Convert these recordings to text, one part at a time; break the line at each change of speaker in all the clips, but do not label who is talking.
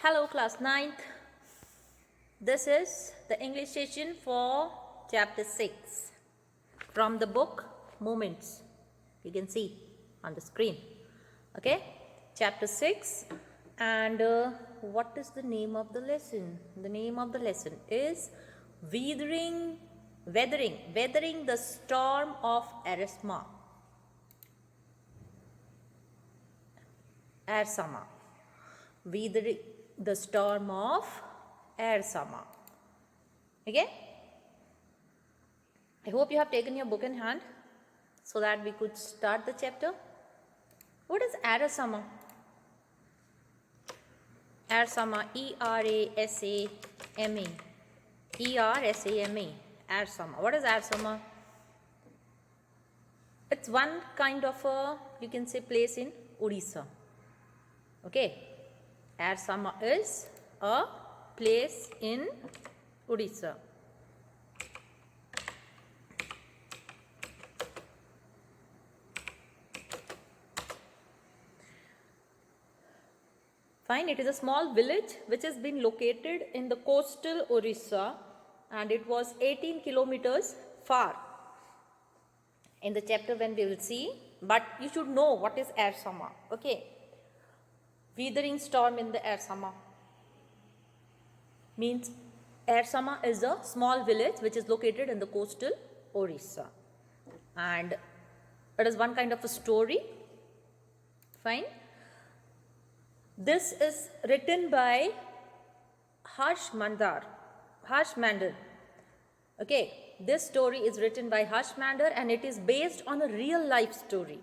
Hello class 9th. This is the English session for chapter 6 from the book Moments. You can see on the screen. Okay, chapter 6. And what is the name of the lesson? The name of the lesson is Weathering the Storm of Ersama. Weathering the storm of Ersama. Okay? I hope you have taken your book in hand so that we could start the chapter. What is Ersama? Ersama, E-R-A-S-A-M-A. E-R-S-A-M-A. Ersama. What is Ersama? It's one kind of a, you can say, place in Odisha. Okay? Ersama is a place in Odisha. Fine, it is a small village which has been located in the coastal Orissa and it was 18 kilometers far. In the chapter when we will see, but you should know what is Ersama. Okay. Weathering storm in the Ersama means Ersama is a small village which is located in the coastal Orissa and it is one kind of a story. Fine. This is written by Harsh Mandar. Okay, this story is written by Harsh Mandar and it is based on a real life story.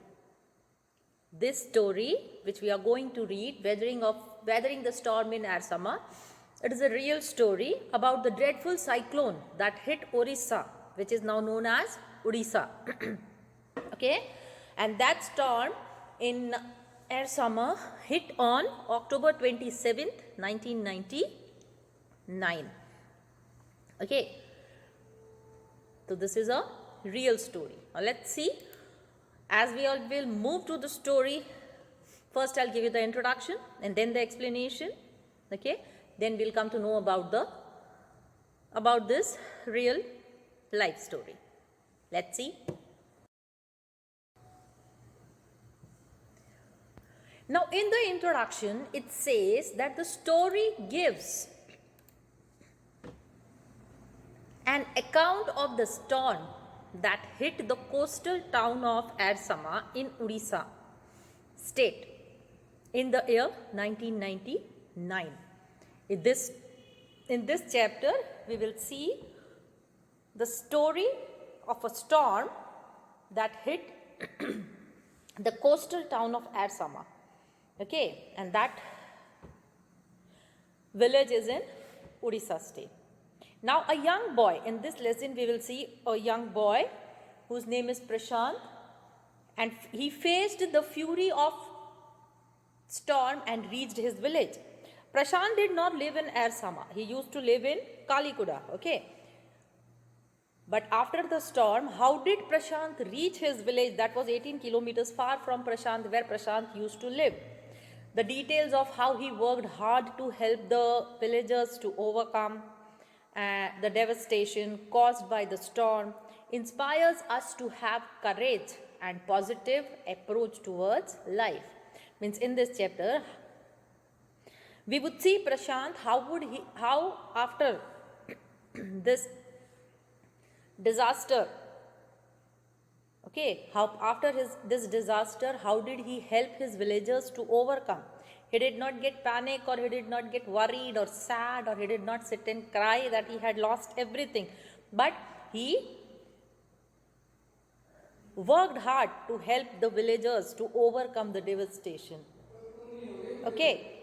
This story which we are going to read, Weathering the Storm in Ersama, it is a real story about the dreadful cyclone that hit Orissa, which is now known as Odisha. Okay, and that storm in Ersama hit on October 27th, 1999. Okay, so this is a real story. Now let's see. As we all will move to the story, first I'll give you the introduction and then the explanation. Okay, then we'll come to know about this real life story. Let's see. Now in the introduction it says that the story gives an account of the storm that hit the coastal town of Ersama in Odisha state in the year 1999. In this chapter we will see the story of a storm that hit the coastal town of Ersama. Okay, and that village is in Odisha state. Now a young boy, in this lesson we will see a young boy whose name is Prashant, and he faced the fury of storm and reached his village. Prashant did not live in Ersama, he used to live in Kalikuda. Okay, but after the storm, how did Prashant reach his village that was 18 kilometers far from Prashant, where Prashant used to live? The details of how he worked hard to help the villagers to overcome the devastation caused by the storm inspires us to have courage and positive approach towards life. Means in this chapter we would see Prashant how after this disaster, okay, this disaster, how did he help his villagers to overcome? He did not get panic, or he did not get worried or sad, or he did not sit and cry that he had lost everything, but he worked hard to help the villagers to overcome the devastation. Okay,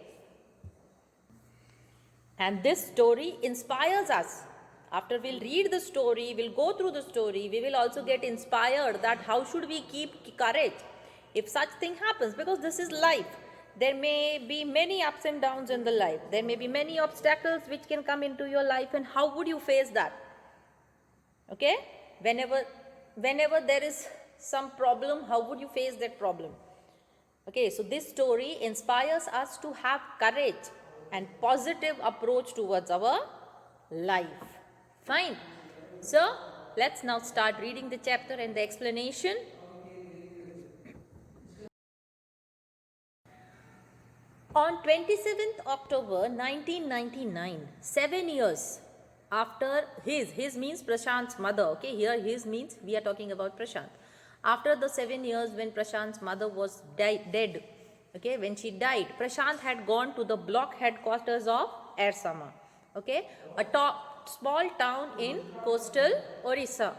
and this story inspires us. After we'll read the story, we'll go through the story, we will also get inspired that how should we keep courage if such thing happens, because this is life. There may be many ups and downs in the life. There may be many obstacles which can come into your life, and how would you face that? Okay, whenever there is some problem, how would you face that problem? Okay, so this story inspires us to have courage and positive approach towards our life. Fine. So, let's now start reading the chapter and the explanation. On 27th October 1999, 7 years after his means Prashant's mother, okay, here his means we are talking about Prashant. After the 7 years when Prashant's mother was dead, okay, when she died, Prashant had gone to the block headquarters of Ersama, okay, a small town in coastal Orissa.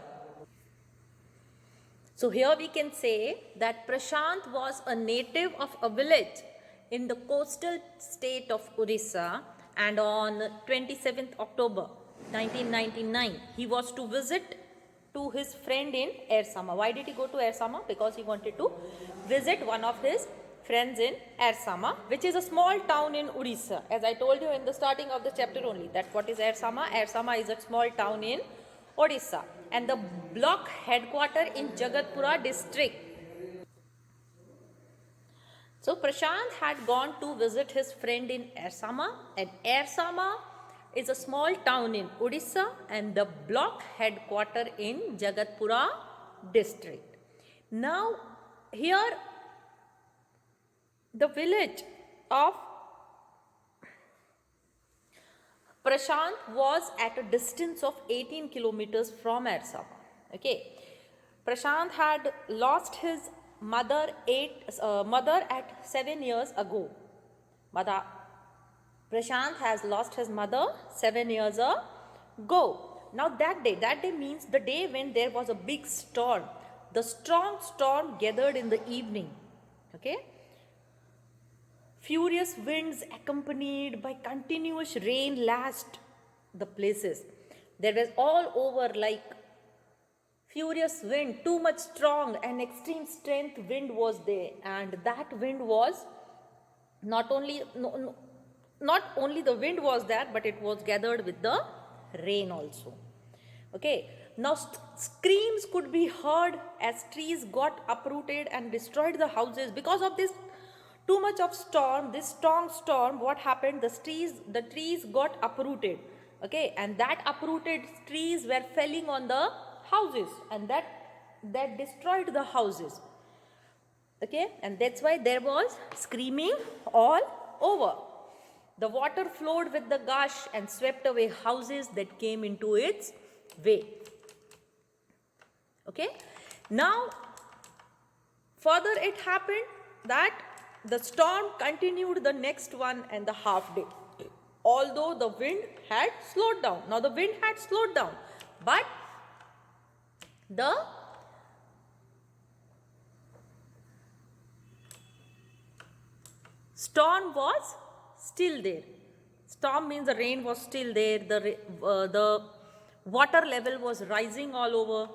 So here we can say that Prashant was a native of a village in the coastal state of Orissa, and on 27th October 1999 he was to visit to his friend in Ersama. Why did he go to Ersama? Because he wanted to visit one of his friends in Ersama, which is a small town in Orissa. As I told you in the starting of the chapter only, that what is Ersama? Ersama is a small town in Odisha and the block headquarter in Jagatpura district. So Prashant had gone to visit his friend in Ersama, and Ersama is a small town in Odisha and the block headquarter in Jagatpura district. Now here the village of Prashant was at a distance of 18 kilometers from Ersama. Okay, Prashant had lost his mother at 7 years ago. Prashant has lost his mother 7 years ago. Now that day means the day when there was a big storm. The strong storm gathered in the evening. Okay. Furious winds accompanied by continuous rain lashed the places. There was all over like furious wind, too much strong and extreme strength wind was there, and that wind was not only the wind was there, but it was gathered with the rain also. Okay, now screams could be heard as trees got uprooted and destroyed the houses. Because of this too much of storm, this strong storm, what happened? The trees got uprooted. Okay, and that uprooted trees were falling on the houses, and that destroyed the houses. Okay, and that's why there was screaming all over. The water flowed with the gush and swept away houses that came into its way. Okay, now further it happened that the storm continued the next 1.5 days, although the wind had slowed down. Now the wind had slowed down, but the storm was still there. Storm means the rain was still there. The water level was rising all over.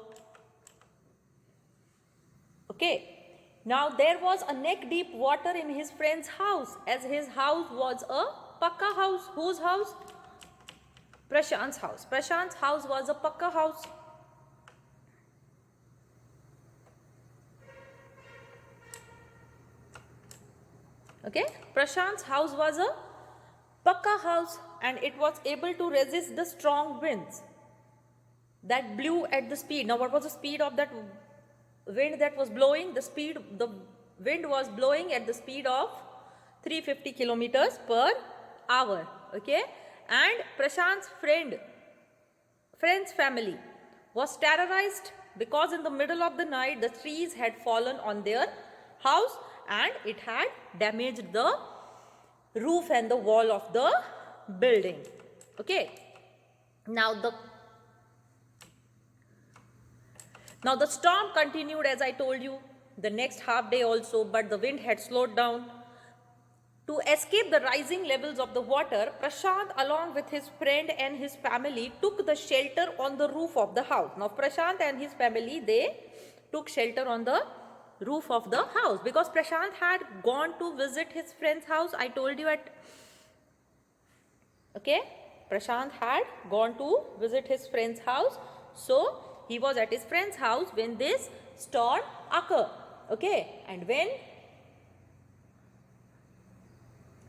Okay. Now there was a neck deep water in his friend's house, as his house was a pakka house. Whose house? Prashant's house. Prashant's house was a pakka house. Okay, Prashant's house was a pakka house and it was able to resist the strong winds that blew at the speed. Now what was the speed of that wind that was blowing? The wind was blowing at the speed of 350 kilometers per hour. Okay, and Prashant's friend's family was terrorized because in the middle of the night the trees had fallen on their house and it had damaged the roof and the wall of the building. Okay, now the storm continued, as I told you, the next half day also, but the wind had slowed down. To escape the rising levels of the water, Prashant along with his friend and his family took the shelter on the roof of the house. Now Prashant and his family, they took shelter on the roof of the house because Prashant had gone to visit his friend's house. I told you Prashant had gone to visit his friend's house. So he was at his friend's house when this storm occurred. Okay, and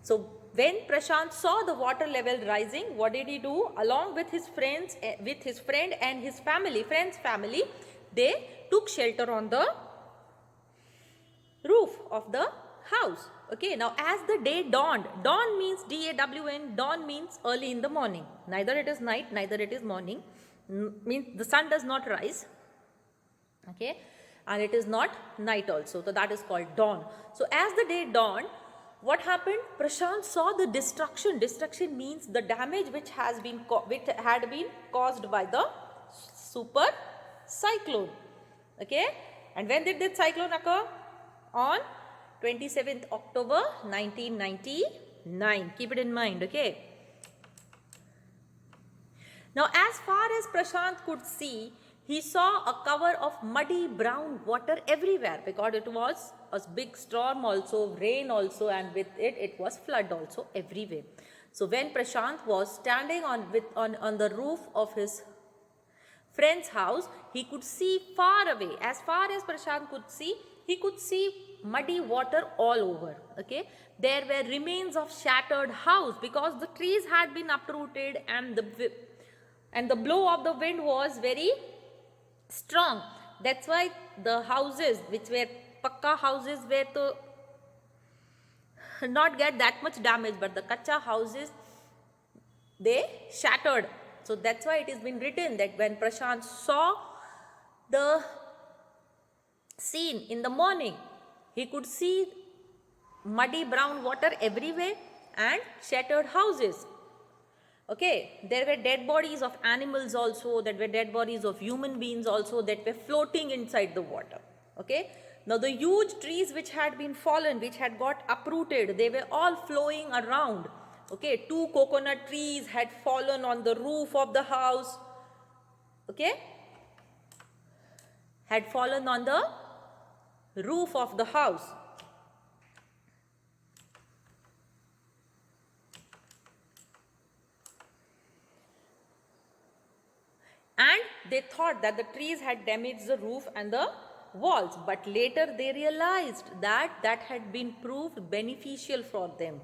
so when Prashant saw the water level rising, what did he do? Along with his friends, with his friend and his family, friend's family, they took shelter on the roof of the house. Okay, now as the day dawned, dawn means D-A-W-N, dawn means early in the morning. Neither it is night, neither it is morning. Means the sun does not rise. Okay, and it is not night also. So that is called dawn. So as the day dawned, what happened? Prashant saw the destruction. Destruction means the damage which had been caused by the super cyclone. Okay, and when did this cyclone occur? On 27th October 1999. Keep it in mind. Okay. Now, as far as Prashant could see, he saw a cover of muddy brown water everywhere, because it was a big storm also, rain also, and with it, it was flood also everywhere. So when Prashant was standing on the roof of his friend's house, he could see far away. As far as Prashant could see, he could see muddy water all over. Okay, there were remains of shattered house, because the trees had been uprooted and the blow of the wind was very strong. That's why the houses which were pakka houses were to not get that much damage, but the kacha houses, they shattered. So that's why it has been written that when Prashant saw the scene in the morning, he could see muddy brown water everywhere and shattered houses. Okay, there were dead bodies of animals also, there were dead bodies of human beings also that were floating inside the water. Okay, now the huge trees which had been fallen, which had got uprooted, they were all flowing around. Okay, 2 coconut trees had fallen on the roof of the house. Okay, had fallen on the roof of the house. And they thought that the trees had damaged the roof and the walls, but later they realized that that had been proved beneficial for them.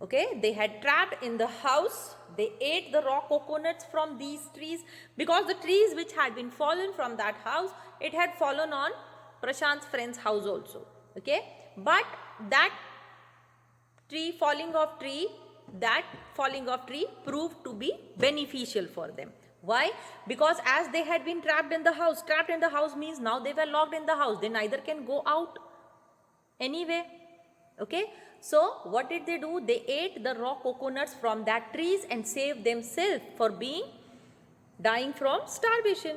Okay, they had trapped in the house, they ate the raw coconuts from these trees, because the trees which had been fallen from that house, it had fallen on Prashant's friend's house also. Okay, but that falling off tree proved to be beneficial for them. Why? Because as they had been trapped in the house means now they were locked in the house, they neither can go out anyway. Okay, so what did they do? They ate the raw coconuts from that trees and saved themselves for dying from starvation.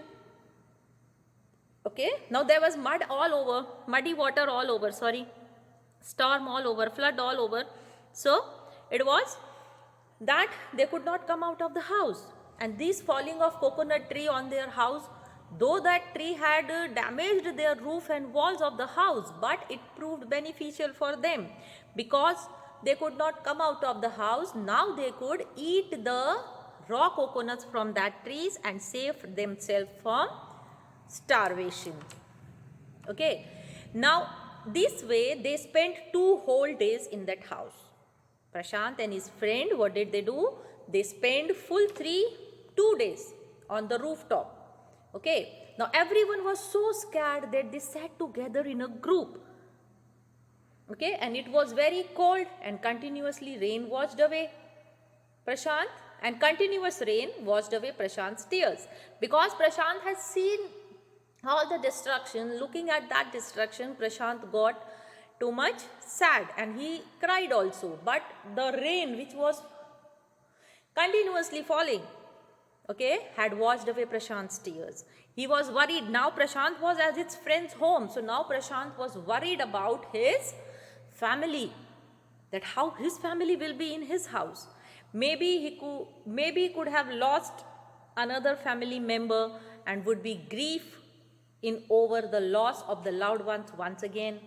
Okay, now there was muddy water all over, storm all over, flood all over. So it was that they could not come out of the house. And this falling of coconut tree on their house, though that tree had damaged their roof and walls of the house, but it proved beneficial for them, because they could not come out of the house. Now they could eat the raw coconuts from that trees and save themselves from starvation. Okay, now this way they spent 2 whole days in that house. Prashant and his friend, what did they do? They spent full 2 days on the rooftop. Okay, now everyone was so scared that they sat together in a group. Okay, and it was very cold, and continuously rain washed away Prashant, and continuous rain washed away Prashant's tears, because Prashant has seen all the destruction. Looking at that destruction, Prashant got too much sad and he cried also. But the rain which was continuously falling, okay, had washed away Prashant's tears. He was worried. Now Prashant was at his friend's home. So now Prashant was worried about his family, that how his family will be in his house. Maybe he could have lost another family member and would be grief in over the loss of the loved ones once again.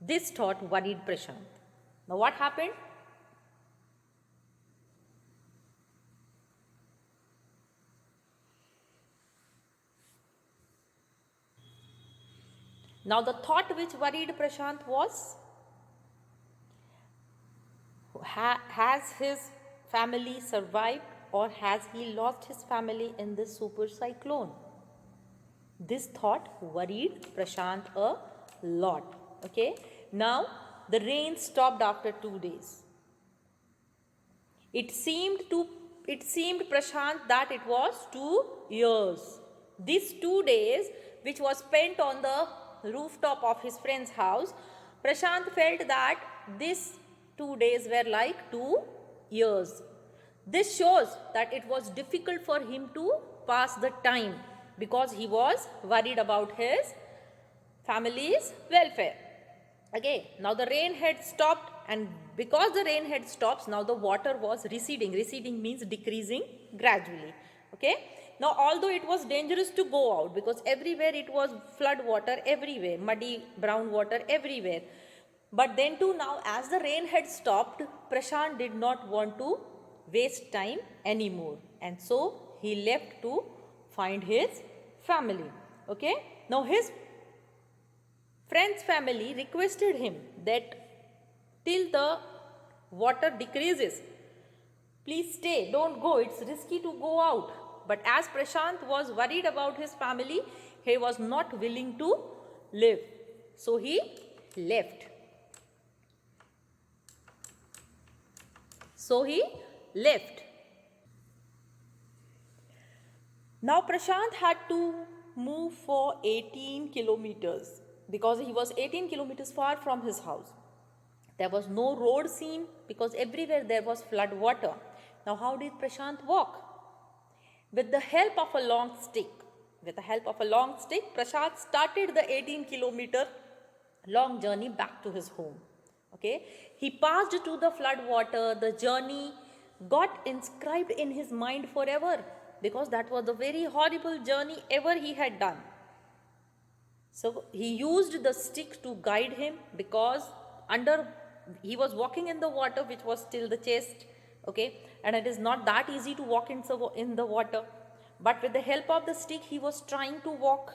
This thought worried Prashant. Now what happened? Now the thought which worried Prashant was has his family survived or has he lost his family in this super cyclone? This thought worried Prashant a lot. Okay. Now the rain stopped after 2 days. It seemed Prashant that it was 2 years. These 2 days, which was spent on the rooftop of his friend's house, Prashant felt that these 2 days were like 2 years. This shows that it was difficult for him to pass the time because he was worried about his family's welfare. Okay, now the rain had stopped, and because the rain had stopped, now the water was receding. Receding means decreasing gradually. Okay, now although it was dangerous to go out because everywhere it was flood water, everywhere, muddy brown water everywhere. But then too, now as the rain had stopped, Prashant did not want to waste time anymore, and so he left to find his family. Okay, now his friend's family requested him that till the water decreases, please stay, don't go, it's risky to go out. But as Prashant was worried about his family, he was not willing to live. So he left. Now Prashant had to move for 18 kilometers because he was 18 kilometers far from his house. There was no road seen because everywhere there was flood water. Now how did Prashant walk? With the help of a long stick. Prashant started the 18-kilometer long journey back to his home. Okay, he passed to the flood water. The journey got inscribed in his mind forever because that was the very horrible journey ever he had done. So he used the stick to guide him because he was walking in the water which was till the chest. Okay, and it is not that easy to walk in the water. But with the help of the stick, he was trying to walk.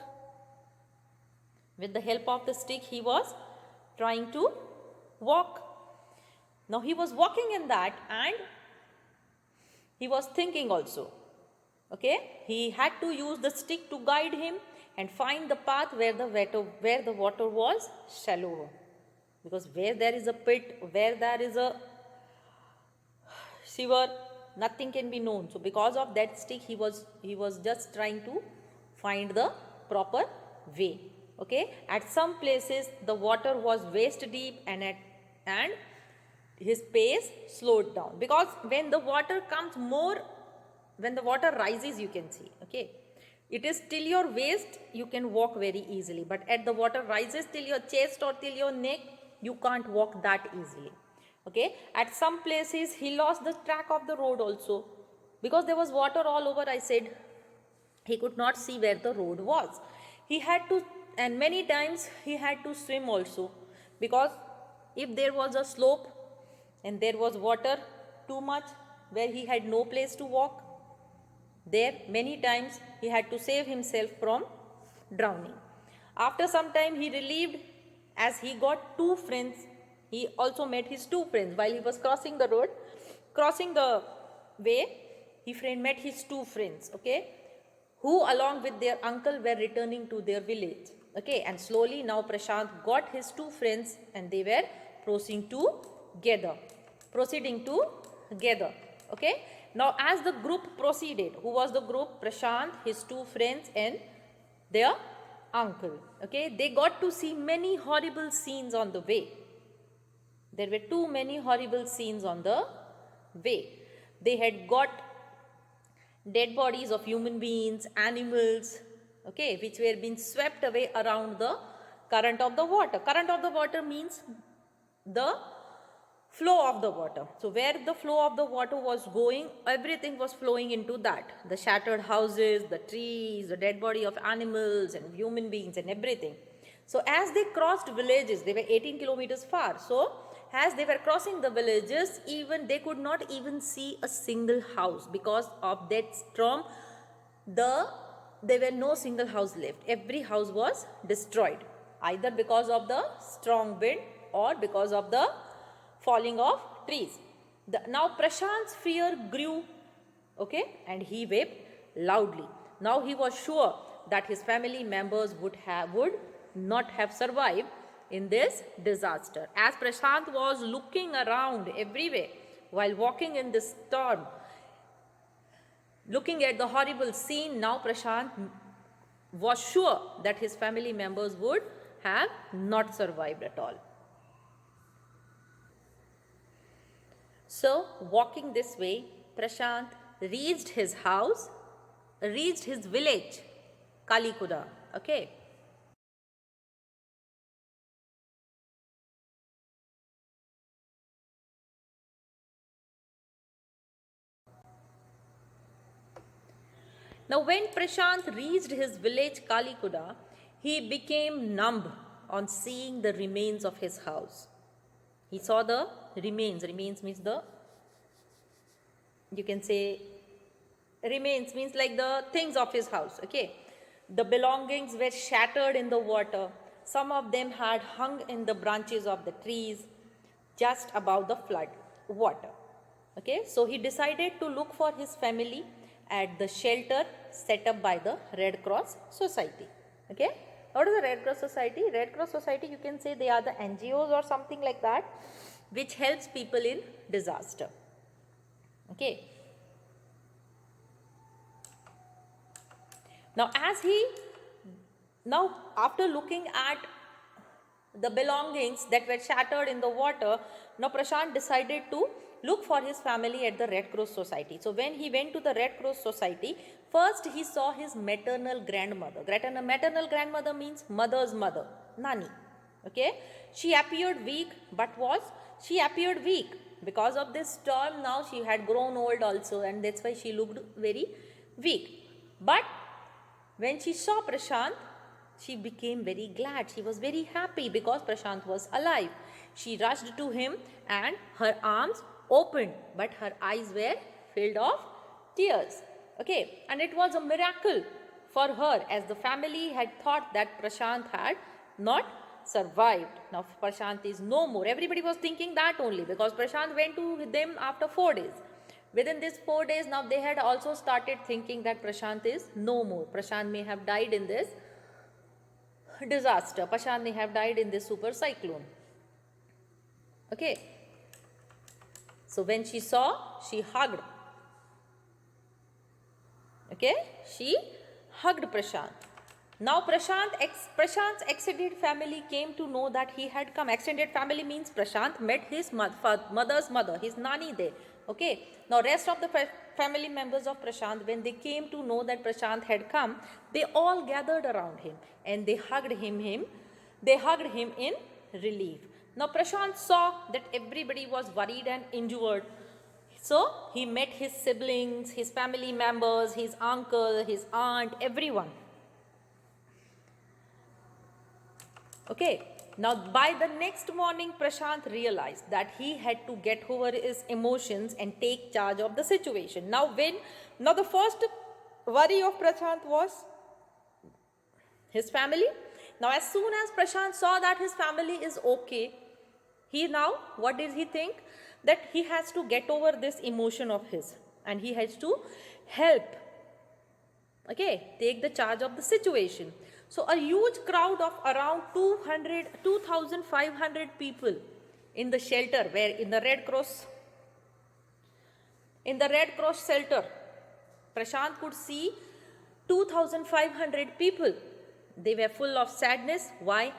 Now he was walking in that, and he was thinking also. Okay, he had to use the stick to guide him and find the path where the water was shallower. Because where there is a pit, where there is a sewer, nothing can be known. So because of that stick, he was just trying to find the proper way. Okay, at some places the water was waist deep, and his pace slowed down because when the water rises, you can see. Okay, it is till your waist, you can walk very easily, but at the water rises till your chest or till your neck, you can't walk that easily. Okay, at some places he lost the track of the road also because there was water all over. I said he could not see where the road was. And many times he had to swim also because if there was a slope and there was water too much where he had no place to walk, there many times he had to save himself from drowning. After some time he relieved as he got two friends. He also met his two friends while he was crossing the way. He met his two friends, okay, who along with their uncle were returning to their village. Okay, and slowly now Prashant got his two friends and they were proceeding together. Okay, now as the group proceeded, who was the group? Prashant, his two friends and their uncle. Okay, they got to see many horrible scenes on the way. There were too many horrible scenes on the way. They had got dead bodies of human beings, animals, okay, which were being swept away around the current of the water. Current of the water means the flow of the water. So where the flow of the water was going, everything was flowing into that. The shattered houses, the trees, the dead body of animals and human beings and everything. So as they crossed villages, they were 18 kilometers far. So as they were crossing the villages, even they could not even see a single house because of that storm. There were no single house left. Every house was destroyed, either because of the strong wind or because of the falling of trees. Now Prashant's fear grew, okay, and he wept loudly. Now he was sure that his family members would not have survived in this disaster. As Prashant was looking around everywhere while walking in this storm, looking at the horrible scene, now Prashant was sure that his family members would have not survived at all. So, walking this way, Prashant reached his house, reached his village, Kalikuda. Okay. Now, when Prashant reached his village, Kalikuda, he became numb on seeing the remains of his house. He saw the remains. Remains means you can say, remains means like the things of his house. Okay. The belongings were shattered in the water. Some of them had hung in the branches of the trees just above the flood water. Okay. So he decided to look for his family at the shelter set up by the Red Cross Society. Okay. What is the Red Cross Society? Red Cross Society, you can say they are the NGOs or something like that, which helps people in disaster. Okay. Now after looking at the belongings that were shattered in the water, now Prashant decided to look for his family at the Red Cross Society. So when he went to the Red Cross Society, first he saw his maternal grandmother. Maternal grandmother means mother's mother, Nani. Okay. She appeared weak, because of this storm. Now she had grown old also, and that's why she looked very weak. But when she saw Prashant, she became very glad. She was very happy because Prashant was alive. She rushed to him and her arms opened, but her eyes were filled of tears. Okay, and it was a miracle for her, as the family had thought that Prashant had not survived. Now Prashant is no more. Everybody was thinking that only, because Prashant went to them after 4 days. Within these 4 days, now they had also started thinking that Prashant is no more. Prashant may have died in this disaster. Prashant may have died in this super cyclone. Okay. So when she saw, she hugged. Okay. She hugged Prashant. Now Prashant's extended family came to know that he had come. Extended family means Prashant met his mother's mother, his nani there. Okay. Now rest of the family members of Prashant, when they came to know that Prashant had come, they all gathered around him and they hugged him in relief. Now Prashant saw that everybody was worried and injured. So he met his siblings, his family members, his uncle, his aunt, everyone. Okay. Now by the next morning, Prashant realized that he had to get over his emotions and take charge of the situation. Now the first worry of Prashant was his family. Now as soon as Prashant saw that his family is okay, what did he think? That he has to get over this emotion of his and he has to help. Okay, take the charge of the situation. So a huge crowd of around 2,500 people in the shelter, where in the Red Cross shelter, Prashant could see 2,500 people. They were full of sadness. Why?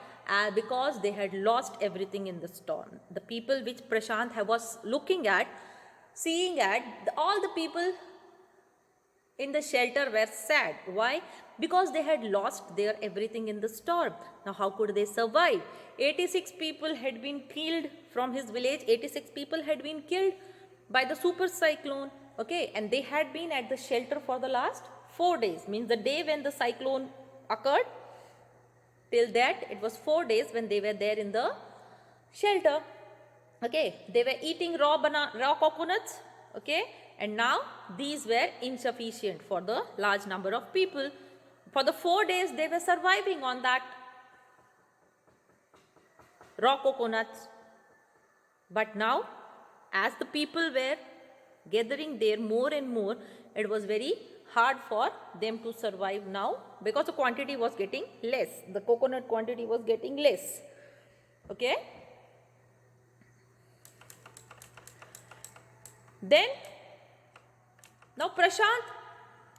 Because they had lost everything in the storm. The people which Prashant was looking at, all the people in the shelter were sad. Why? Because they had lost their everything in the storm. Now how could they survive? 86 people had been killed from his village. 86 people had been killed by the super cyclone. Okay, and they had been at the shelter for the last 4 days. Means the day when the cyclone occurred, till that it was 4 days when they were there in the shelter. Okay, they were eating raw coconuts. Okay, and now these were insufficient for the large number of people. For the 4 days they were surviving on that raw coconuts. But now as the people were gathering there more and more, it was very hard for them to survive now because the quantity was getting less. The coconut quantity was getting less. Okay. Then, now Prashant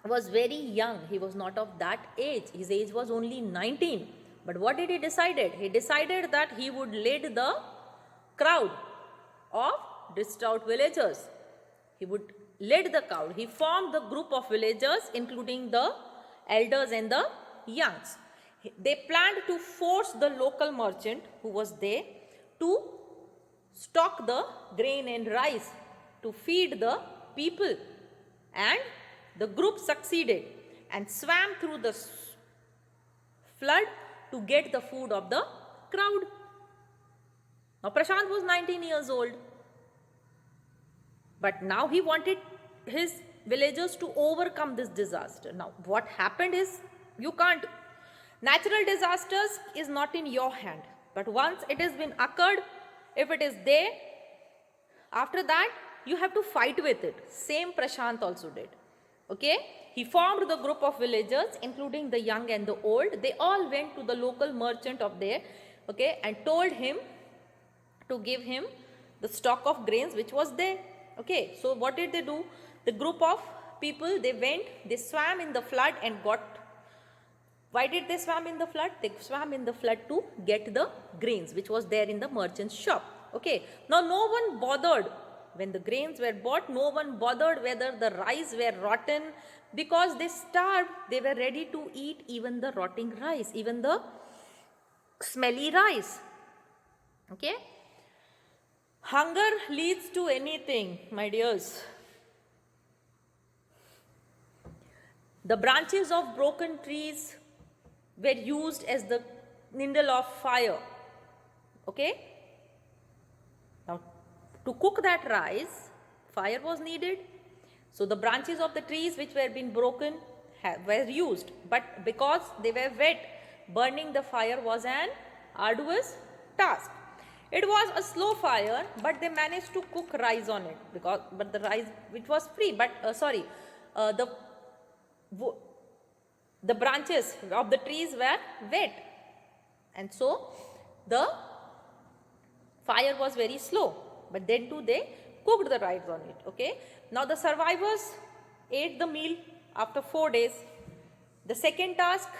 was very young. He was not of that age. His age was only 19. But what did he decided? He decided that he would lead the crowd of distraught villagers. He would lead the crowd. He formed the group of villagers, including the elders and the youngs. They planned to force the local merchant who was there to stock the grain and rice to feed the people, and the group succeeded and swam through the flood to get the food of the crowd. Now Prashant was 19 years old, but now he wanted his villagers to overcome this disaster. Now what happened is, you can't, natural disasters is not in your hand, but once it has been occurred, if it is there, after that you have to fight with it. Same Prashant also did. Okay, he formed the group of villagers, including the young and the old. They all went to the local merchant of there, okay, and told him to give him the stock of grains which was there. Okay, so what did they do? The group of people, they went, they swam in the flood and got. Why did they swam in the flood? They swam in the flood to get the grains which was there in the merchant's shop. Okay, now no one bothered. When the grains were bought, no one bothered whether the rice were rotten, because they starved. They were ready to eat even the rotting rice, even the smelly rice. Okay. Hunger leads to anything, my dears. The branches of broken trees were used as the kindle of fire. Okay. Now, to cook that rice, fire was needed. So the branches of the trees which were being broken were used. But because they were wet, burning the fire was an arduous task. It was a slow fire, but they managed to cook rice on it. But the rice, which was free, but the branches of the trees were wet. And so the fire was very slow. But then too they cooked the rice on it. Okay. Now the survivors ate the meal after 4 days. The second task,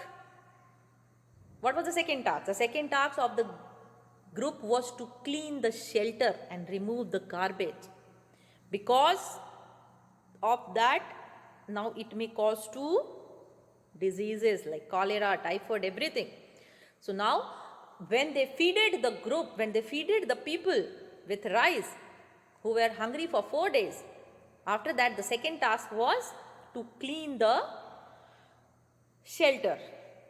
what was the second task? The second task of the group was to clean the shelter and remove the garbage. Because of that, now it may cause to diseases like cholera, typhoid, everything. So now when they feeded the group, when they feeded the people with rice who were hungry for 4 days, after that the second task was to clean the shelter,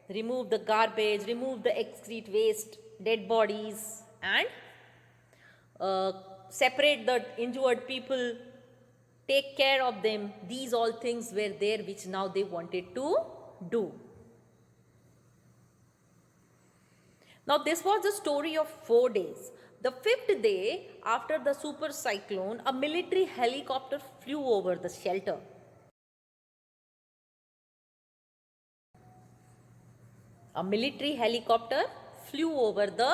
remove the garbage, remove the excrete waste, dead bodies, and separate the injured people, take care of them. These all things were there which now they wanted to do. Now this was the story of 4 days. The 5th day, after the super cyclone, a military helicopter flew over the shelter. A military helicopter flew over the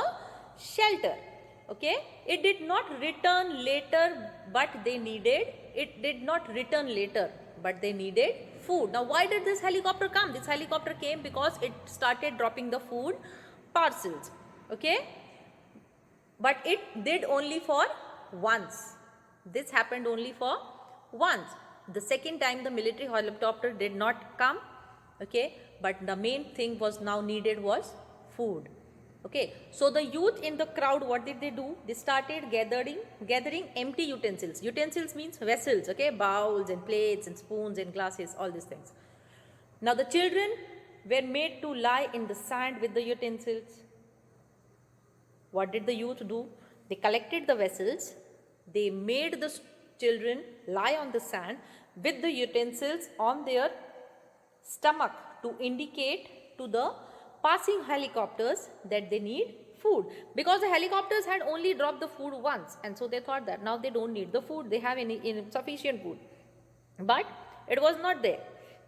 shelter. Okay, it did not return later, but they needed. It did not return later, but they needed food. Now, why did this helicopter come? This helicopter came because it started dropping the food parcels. Okay, but it did only for once. This happened only for once. The second time the military helicopter did not come. Okay, but the main thing was now needed was food. Okay, so the youth in the crowd, what did they do? They started gathering empty utensils. Utensils means vessels, okay, bowls and plates and spoons and glasses, all these things. Now the children were made to lie in the sand with the utensils. What did the youth do? They collected the vessels, they made the children lie on the sand with the utensils on their stomach to indicate to the passing helicopters that they need food, because the helicopters had only dropped the food once, and so they thought that now they don't need the food, they have sufficient food. But it was not there.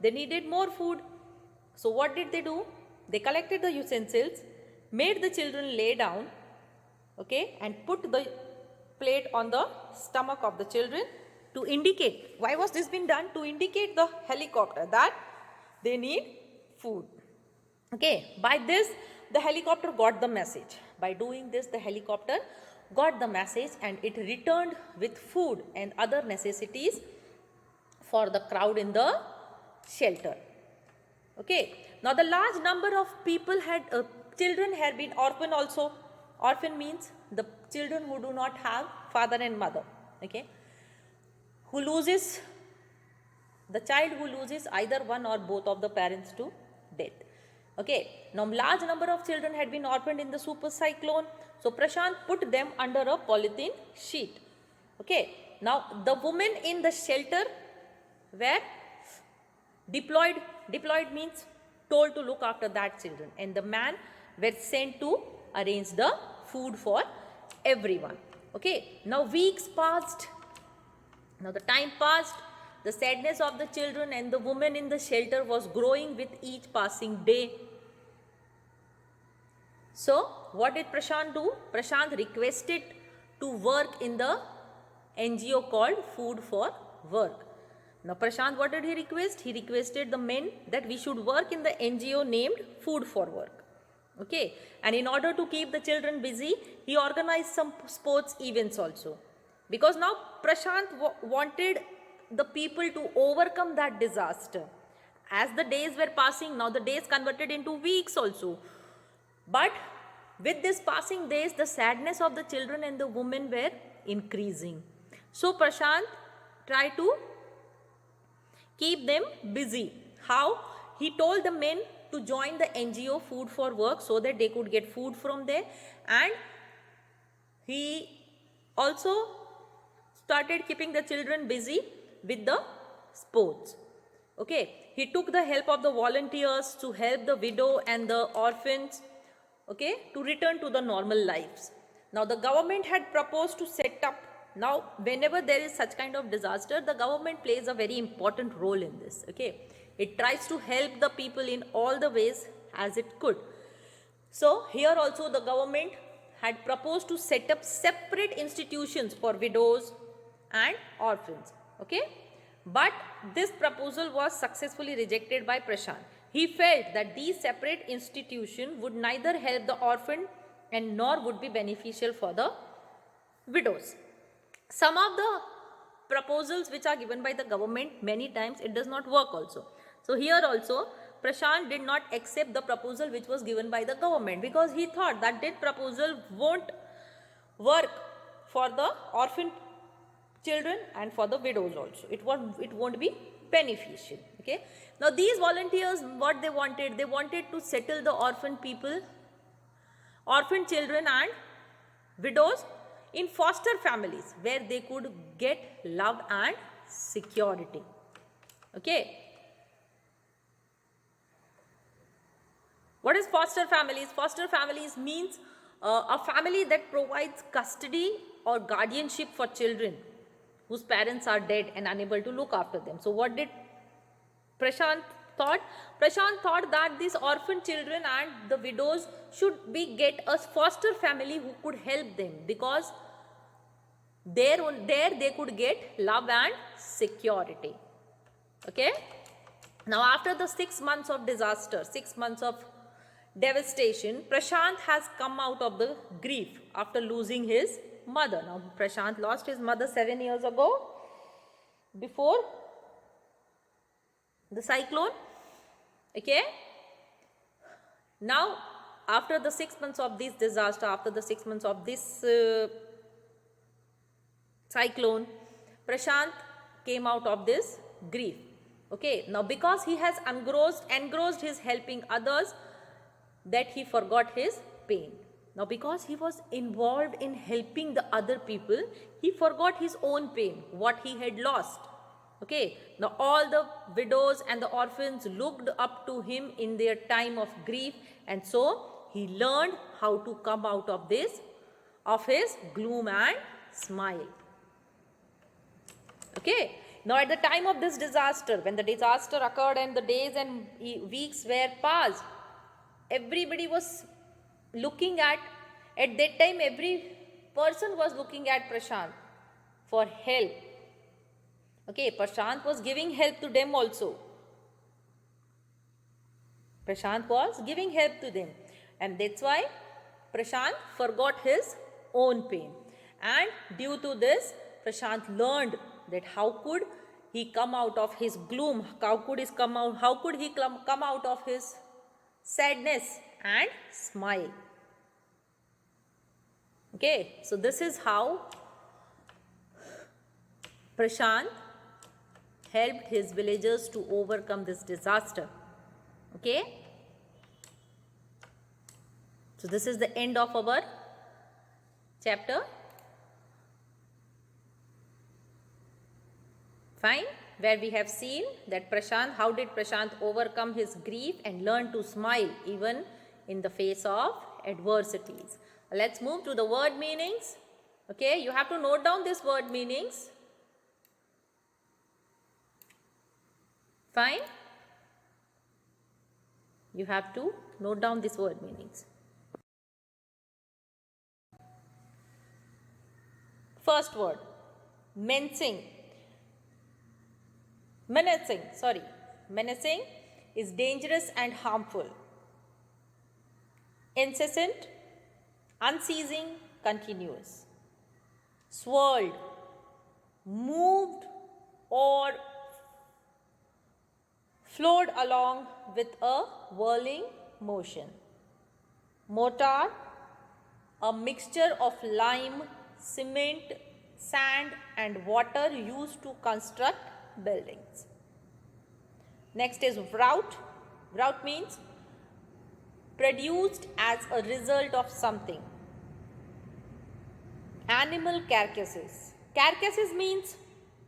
They needed more food. So what did they do? They collected the utensils, made the children lay down, okay, and put the plate on the stomach of the children to indicate. Why was this being done? To indicate the helicopter that they need food. Okay, by this the helicopter got the message. By doing this, the helicopter got the message and it returned with food and other necessities for the crowd in the shelter. Okay, now the large number of people children had been orphaned also. Orphan means the children who do not have father and mother. Okay, the child who loses either one or both of the parents to death. Okay, now large number of children had been orphaned in the super cyclone. So Prashant put them under a polythene sheet. Okay, now the women in the shelter were deployed. Deployed means told to look after that children, and the man were sent to arrange the food for everyone. Okay, now weeks passed. Now the time passed. The sadness of the children and the women in the shelter was growing with each passing day. So what did Prashant do? Prashant requested to work in the NGO called Food for Work. Now Prashant, what did he request? He requested the men that we should work in the NGO named Food for Work. Okay, and in order to keep the children busy, he organized some sports events also. Because now Prashant wanted the people to overcome that disaster. As the days were passing, now the days converted into weeks also. But with this passing days, the sadness of the children and the women were increasing. So Prashant tried to keep them busy. How? He told the men to join the NGO Food for Work so that they could get food from there, and he also started keeping the children busy with the sports. Okay, he took the help of the volunteers to help the widow and the orphans, okay, to return to the normal lives. Now the government had proposed to set up, now whenever there is such kind of disaster, the government plays a very important role in this. Okay, it tries to help the people in all the ways as it could. So here also the government had proposed to set up separate institutions for widows and orphans. Okay, but this proposal was successfully rejected by Prashant. He felt that these separate institutions would neither help the orphan and nor would be beneficial for the widows. Some of the proposals which are given by the government, many times it does not work also. So here also Prashant did not accept the proposal which was given by the government, because he thought that this proposal won't work for the orphan children and for the widows also. It won't be beneficial. Okay, now these volunteers, what they wanted to settle the orphan people, orphan children and widows in foster families where they could get love and security. Okay, what is foster families? Foster families means a family that provides custody or guardianship for children whose parents are dead and unable to look after them. So what did Prashant thought? Prashant thought that these orphan children and the widows should get a foster family who could help them, because there they could get love and security. Okay, now after the 6 months of disaster, 6 months of devastation, Prashant has come out of the grief after losing his mother. Now Prashant lost his mother 7 years ago, before the cyclone. Okay, now after the 6 months of this disaster, after the 6 months of this cyclone, Prashant came out of this grief. Okay, now because he has engrossed his helping others, that he forgot his pain. Now because he was involved in helping the other people, he forgot his own pain, what he had lost. Okay, now all the widows and the orphans looked up to him in their time of grief, and so he learned how to come out of his gloom and smile. Okay. Now at the time of this disaster, when the disaster occurred and the days and weeks were passed, everybody was looking at that time every person was looking at Prashant for help. Okay, Prashant was giving help to them also. Prashant was giving help to them, and that's why Prashant forgot his own pain. And due to this, Prashant learned that how could he come out of his gloom, how could he come out of his sadness and smile. Okay, so this is how Prashant helped his villagers to overcome this disaster. Okay, so this is the end of our chapter. Fine, where we have seen that Prashant, how did Prashant overcome his grief and learn to smile even in the face of adversities. Let's move to the word meanings. Okay, you have to note down these word meanings. Fine. You have to note down these word meanings. First word, menacing. Menacing is dangerous and harmful. Incessant, unceasing, continuous. Swirled, moved or flowed along with a whirling motion. Mortar, a mixture of lime, cement, sand and water used to construct buildings. Next is vrout. Vrout means produced as a result of something. Animal carcasses. Carcasses means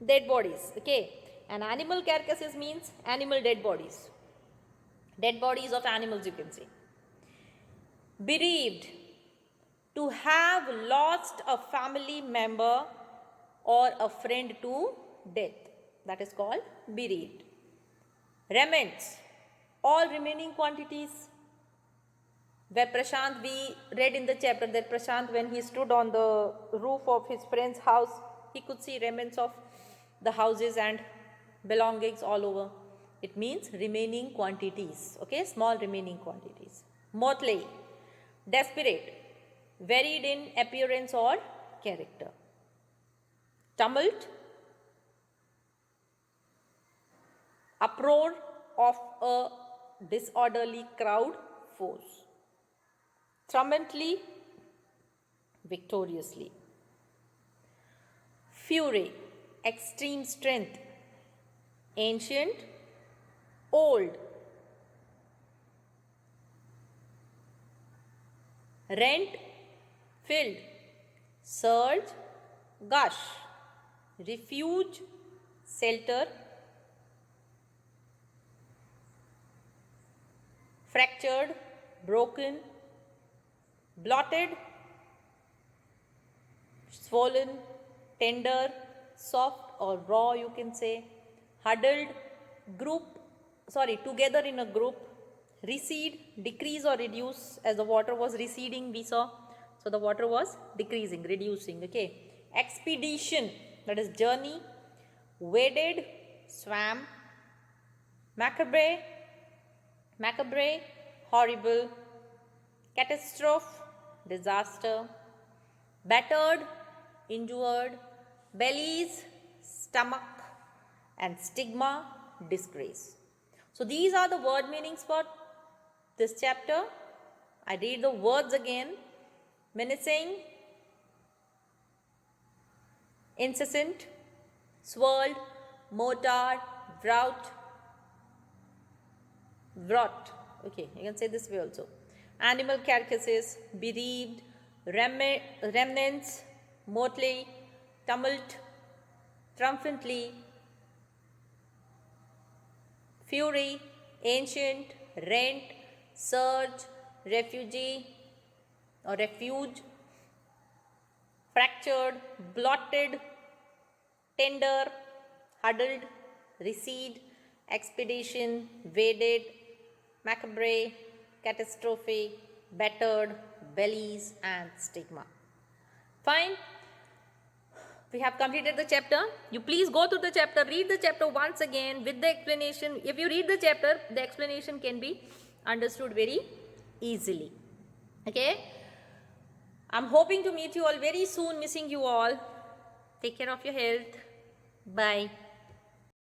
dead bodies. Okay. And animal carcasses means animal dead bodies. Dead bodies of animals, you can say. Bereaved. To have lost a family member or a friend to death. That is called bereaved. Remnants. All remaining quantities. Where Prashant, we read in the chapter that Prashant, when he stood on the roof of his friend's house, he could see remnants of the houses and belongings all over. It means remaining quantities. Okay, small remaining quantities. Motley, desperate, varied in appearance or character. Tumult, uproar of a disorderly crowd force. Triumphantly, victoriously. Fury, extreme strength. Ancient, old. Rent, filled. Surge, gush. Refuge, shelter. Fractured, broken. Blotted, swollen, tender, soft or raw, you can say. Huddled, together in a group. Recede, decrease or reduce, as the water was receding, we saw. So the water was decreasing, reducing. Okay. Expedition, that is journey. Waded, swam. Macabre, horrible. Catastrophe, disaster. Battered, injured. Bellies, stomach. And stigma, disgrace. So these are the word meanings for this chapter. I read the words again. Menacing, incessant, swirled, mortar, vrout. Okay, you can say this way also. Animal carcasses, bereaved, remnants, motley, tumult, triumphantly, fury, ancient, rent, surge, refugee or refuge, fractured, blotted, tender, huddled, recede, expedition, waded, macabre, catastrophe, battered, bellies, and stigma. Fine. We have completed the chapter. You please go through the chapter, read the chapter once again with the explanation. If you read the chapter, the explanation can be understood very easily. Okay. I'm hoping to meet you all very soon, missing you all. Take care of your health. Bye.